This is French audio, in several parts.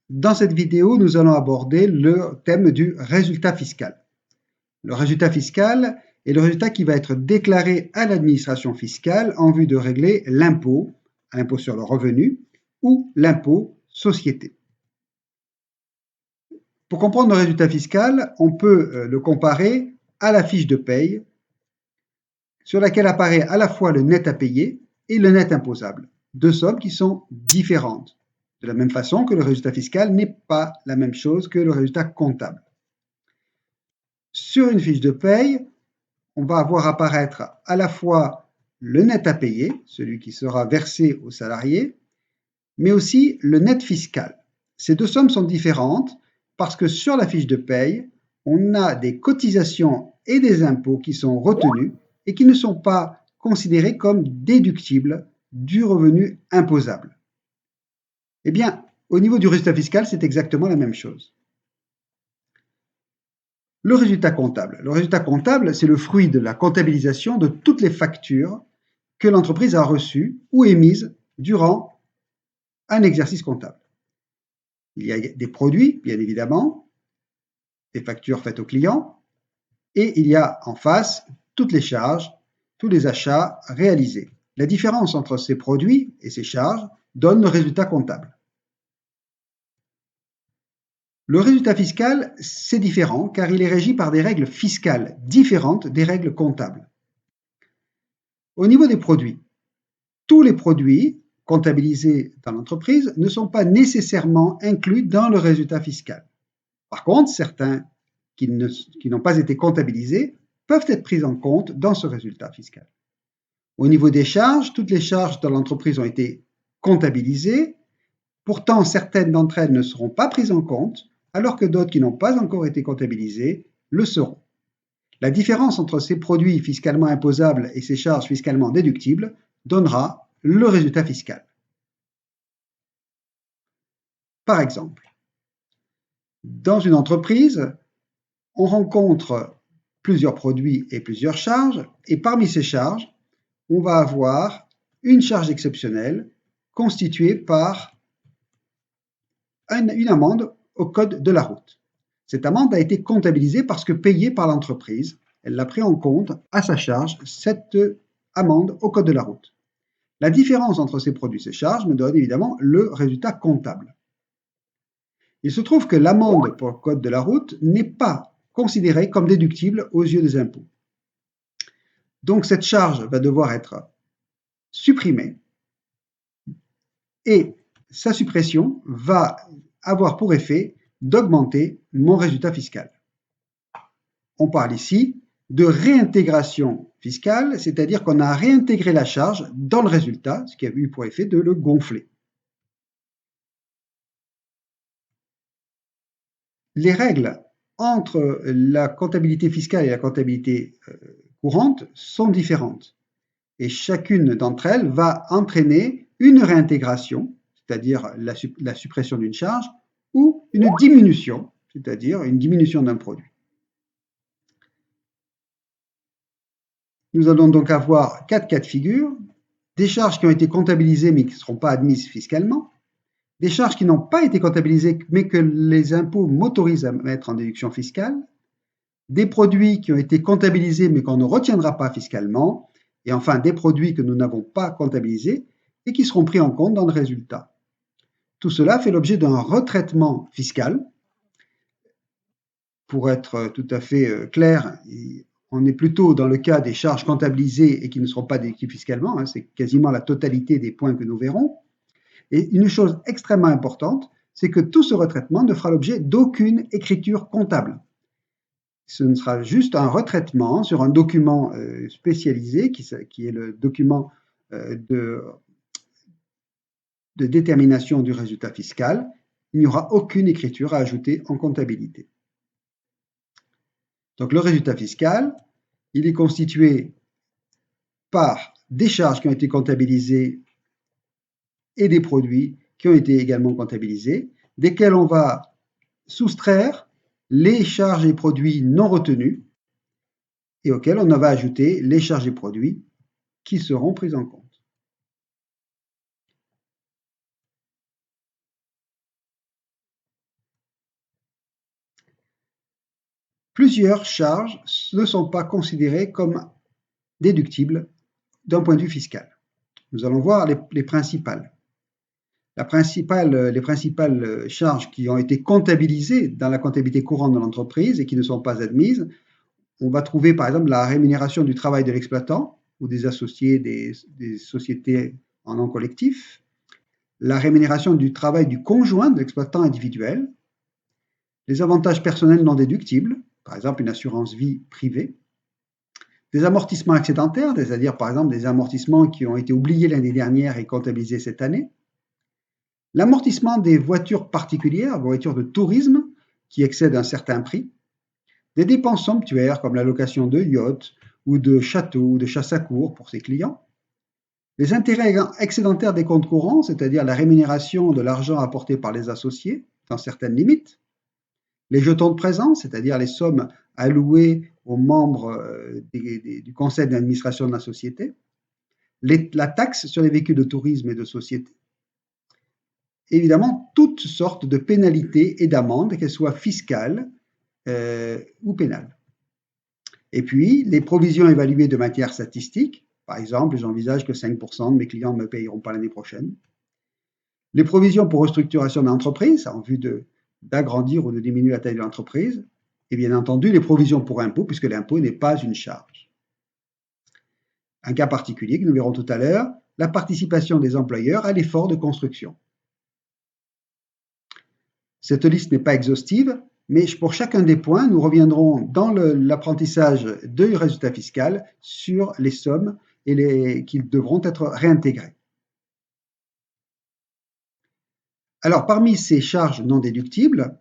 Dans cette vidéo, nous allons aborder le thème du résultat fiscal. Le résultat fiscal est le résultat qui va être déclaré à l'administration fiscale en vue de régler l'impôt sur le revenu ou l'impôt société. Pour comprendre le résultat fiscal, on peut le comparer à la fiche de paye sur laquelle apparaît à la fois le net à payer et le net imposable, deux sommes qui sont différentes, de la même façon que le résultat fiscal n'est pas la même chose que le résultat comptable. Sur une fiche de paye, on va voir apparaître à la fois le net à payer, celui qui sera versé aux salariés, mais aussi le net fiscal. Ces deux sommes sont différentes parce que sur la fiche de paye, on a des cotisations et des impôts qui sont retenus et qui ne sont pas considérés comme déductibles du revenu imposable. Eh bien, au niveau du résultat fiscal, c'est exactement la même chose. Le résultat comptable. Le résultat comptable, c'est le fruit de la comptabilisation de toutes les factures que l'entreprise a reçues ou émises durant un exercice comptable. Il y a des produits, bien évidemment, des factures faites aux clients, et il y a en face toutes les charges, tous les achats réalisés. La différence entre ces produits et ces charges donne le résultat comptable. Le résultat fiscal, c'est différent car il est régi par des règles fiscales différentes des règles comptables. Au niveau des produits, tous les produits comptabilisés dans l'entreprise ne sont pas nécessairement inclus dans le résultat fiscal. Par contre, certains qui n'ont pas été comptabilisés peuvent être pris en compte dans ce résultat fiscal. Au niveau des charges, toutes les charges dans l'entreprise ont été comptabilisées. Pourtant, certaines d'entre elles ne seront pas prises en compte, alors que d'autres qui n'ont pas encore été comptabilisées le seront. La différence entre ces produits fiscalement imposables et ces charges fiscalement déductibles donnera le résultat fiscal. Par exemple, dans une entreprise, on rencontre plusieurs produits et plusieurs charges, et parmi ces charges, on va avoir une charge exceptionnelle constituée par une amende au code de la route. Cette amende a été comptabilisée parce que payée par l'entreprise. Elle l'a pris en compte à sa charge, cette amende au code de la route. La différence entre ces produits et ces charges me donne évidemment le résultat comptable. Il se trouve que l'amende pour le code de la route n'est pas considérée comme déductible aux yeux des impôts. Donc cette charge va devoir être supprimée et sa suppression va avoir pour effet d'augmenter mon résultat fiscal. On parle ici de réintégration fiscale, c'est-à-dire qu'on a réintégré la charge dans le résultat, ce qui a eu pour effet de le gonfler. Les règles entre la comptabilité fiscale et la comptabilité courante sont différentes. Et chacune d'entre elles va entraîner une réintégration, c'est-à-dire la suppression d'une charge, ou une diminution, c'est-à-dire une diminution d'un produit. Nous allons donc avoir 4 cas de figure, des charges qui ont été comptabilisées mais qui ne seront pas admises fiscalement, des charges qui n'ont pas été comptabilisées mais que les impôts m'autorisent à mettre en déduction fiscale, des produits qui ont été comptabilisés mais qu'on ne retiendra pas fiscalement, et enfin des produits que nous n'avons pas comptabilisés et qui seront pris en compte dans le résultat. Tout cela fait l'objet d'un retraitement fiscal. Pour être tout à fait clair, on est plutôt dans le cas des charges comptabilisées et qui ne seront pas déductibles fiscalement, c'est quasiment la totalité des points que nous verrons. Et une chose extrêmement importante, c'est que tout ce retraitement ne fera l'objet d'aucune écriture comptable. Ce ne sera juste un retraitement sur un document spécialisé, qui est le document de détermination du résultat fiscal. Il n'y aura aucune écriture à ajouter en comptabilité. Donc le résultat fiscal, il est constitué par des charges qui ont été comptabilisées et des produits qui ont été également comptabilisés, desquels on va soustraire les charges et produits non retenus et auxquels on va ajouter les charges et produits qui seront pris en compte. plusieurs charges ne sont pas considérées comme déductibles d'un point de vue fiscal. Nous allons voir les principales. Les principales charges qui ont été comptabilisées dans la comptabilité courante de l'entreprise et qui ne sont pas admises, on va trouver par exemple la rémunération du travail de l'exploitant ou des associés des sociétés en nom collectif, la rémunération du travail du conjoint de l'exploitant individuel, les avantages personnels non déductibles, par exemple une assurance vie privée, des amortissements excédentaires, c'est-à-dire par exemple des amortissements qui ont été oubliés l'année dernière et comptabilisés cette année, l'amortissement des voitures particulières, voitures de tourisme qui excèdent un certain prix, des dépenses somptuaires comme la location de yachts ou de châteaux ou de chasse à courre pour ses clients, les intérêts excédentaires des comptes courants, c'est-à-dire la rémunération de l'argent apporté par les associés dans certaines limites, les jetons de présence, c'est-à-dire les sommes allouées aux membres du conseil d'administration de la société, la taxe sur les véhicules de tourisme et de société, évidemment toutes sortes de pénalités et d'amendes, qu'elles soient fiscales ou pénales. Et puis, les provisions évaluées de matière statistique, par exemple, j'envisage que 5% de mes clients ne me payeront pas l'année prochaine. Les provisions pour restructuration de l'entreprise, en vue d'agrandir ou de diminuer la taille de l'entreprise, et bien entendu les provisions pour impôt, puisque l'impôt n'est pas une charge. Un cas particulier que nous verrons tout à l'heure, la participation des employeurs à l'effort de construction. Cette liste n'est pas exhaustive, mais pour chacun des points, nous reviendrons dans l'apprentissage du résultat fiscal sur les sommes qui devront être réintégrées. Alors, parmi ces charges non déductibles,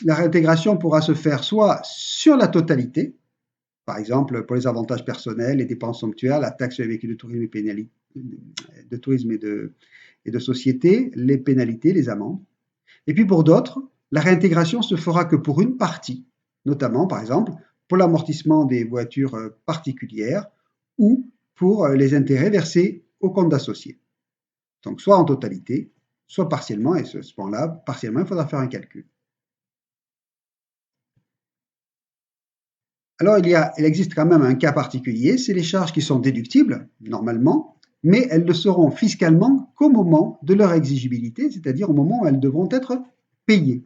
la réintégration pourra se faire soit sur la totalité, par exemple pour les avantages personnels, les dépenses somptuaires, la taxe sur les véhicules de tourisme et de société, les pénalités, les amendes. Et puis pour d'autres, la réintégration se fera que pour une partie, notamment par exemple pour l'amortissement des voitures particulières ou pour les intérêts versés au compte d'associés. Donc soit en totalité, soit partiellement, et à ce point-là, partiellement, il faudra faire un calcul. Alors il existe quand même un cas particulier, c'est les charges qui sont déductibles, normalement, mais elles ne seront fiscalement qu'au moment de leur exigibilité, c'est-à-dire au moment où elles devront être payées.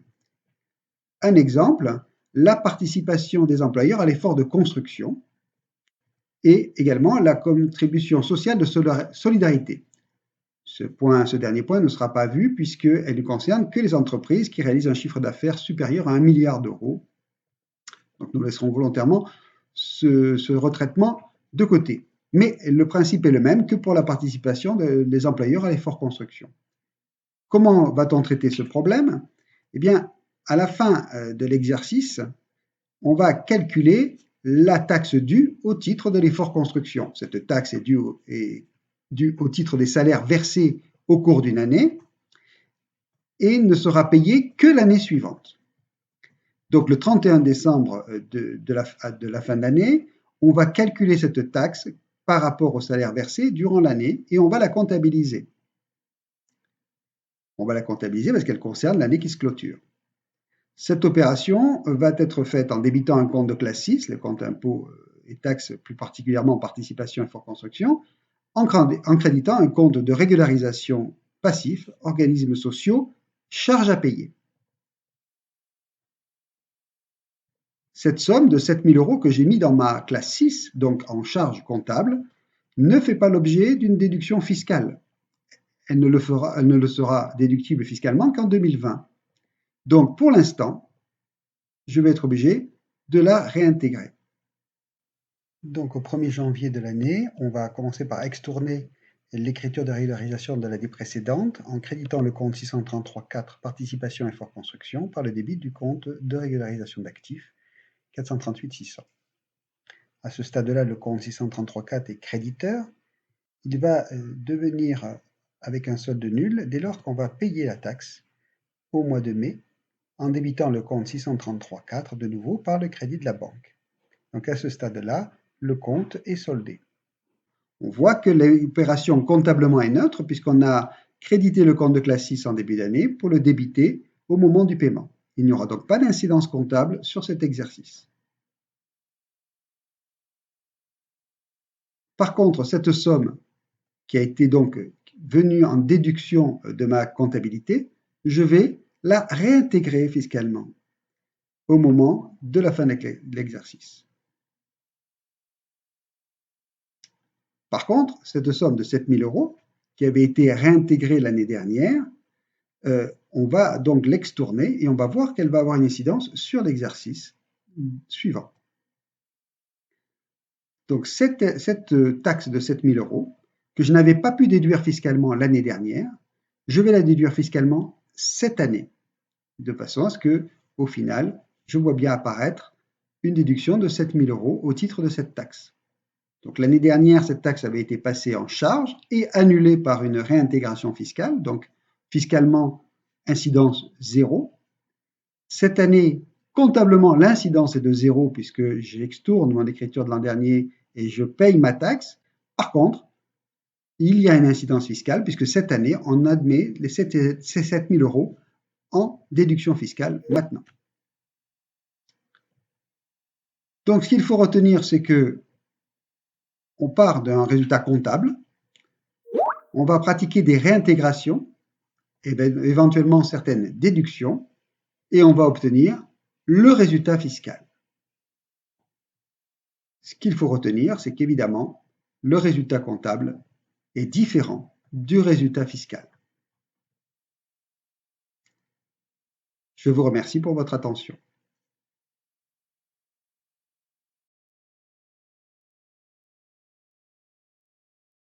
Un exemple, la participation des employeurs à l'effort de construction et également la contribution sociale de solidarité. Ce dernier point ne sera pas vu puisqu'elle ne concerne que les entreprises qui réalisent un chiffre d'affaires supérieur à 1 milliard d'euros. Donc nous laisserons volontairement ce retraitement de côté. Mais le principe est le même que pour la participation des employeurs à l'effort construction. Comment va-t-on traiter ce problème? Eh bien, à la fin de l'exercice, on va calculer la taxe due au titre de l'effort construction. Cette taxe est due au titre des salaires versés au cours d'une année et ne sera payée que l'année suivante. Donc le 31 décembre de la fin de l'année, on va calculer cette taxe par rapport au salaire versé durant l'année et on va la comptabiliser. On va la comptabiliser parce qu'elle concerne l'année qui se clôture. Cette opération va être faite en débitant un compte de classe 6, le compte impôts et taxes, plus particulièrement participation et effort construction, en créditant un compte de régularisation passif, organismes sociaux, charges à payer. Cette somme de 7 000 € que j'ai mis dans ma classe 6, donc en charge comptable, ne fait pas l'objet d'une déduction fiscale. Elle ne le sera déductible fiscalement qu'en 2020. Donc, pour l'instant, je vais être obligé de la réintégrer. Donc, au 1er janvier de l'année, on va commencer par extourner l'écriture de régularisation de l'année précédente en créditant le compte 633.4 participation et effort construction par le débit du compte de régularisation d'actifs 438.600. À ce stade-là, le compte 633.4 est créditeur. Il va devenir avec un solde nul dès lors qu'on va payer la taxe au mois de mai en débitant le compte 633.4 de nouveau par le crédit de la banque. Donc à ce stade-là, le compte est soldé. On voit que l'opération comptablement est neutre puisqu'on a crédité le compte de classe 6 en début d'année pour le débiter au moment du paiement. Il n'y aura donc pas d'incidence comptable sur cet exercice. Par contre, cette somme qui a été donc venue en déduction de ma comptabilité, je vais la réintégrer fiscalement au moment de la fin de l'exercice. Par contre, cette somme de 7 000 € qui avait été réintégrée l'année dernière, on va donc l'extourner et on va voir qu'elle va avoir une incidence sur l'exercice suivant. Donc cette taxe de 7 000 € que je n'avais pas pu déduire fiscalement l'année dernière, je vais la déduire fiscalement cette année, de façon à ce que, au final, je vois bien apparaître une déduction de 7 000 € au titre de cette taxe. Donc l'année dernière, cette taxe avait été passée en charge et annulée par une réintégration fiscale, donc fiscalement, incidence 0. Cette année, comptablement, l'incidence est de 0 puisque j'extourne mon écriture de l'an dernier et je paye ma taxe. Par contre, il y a une incidence fiscale puisque cette année, on admet ces 7 000 € en déduction fiscale maintenant. Donc ce qu'il faut retenir, c'est que on part d'un résultat comptable, on va pratiquer des réintégrations, et éventuellement certaines déductions, et on va obtenir le résultat fiscal. Ce qu'il faut retenir, c'est qu'évidemment, le résultat comptable est différent du résultat fiscal. Je vous remercie pour votre attention.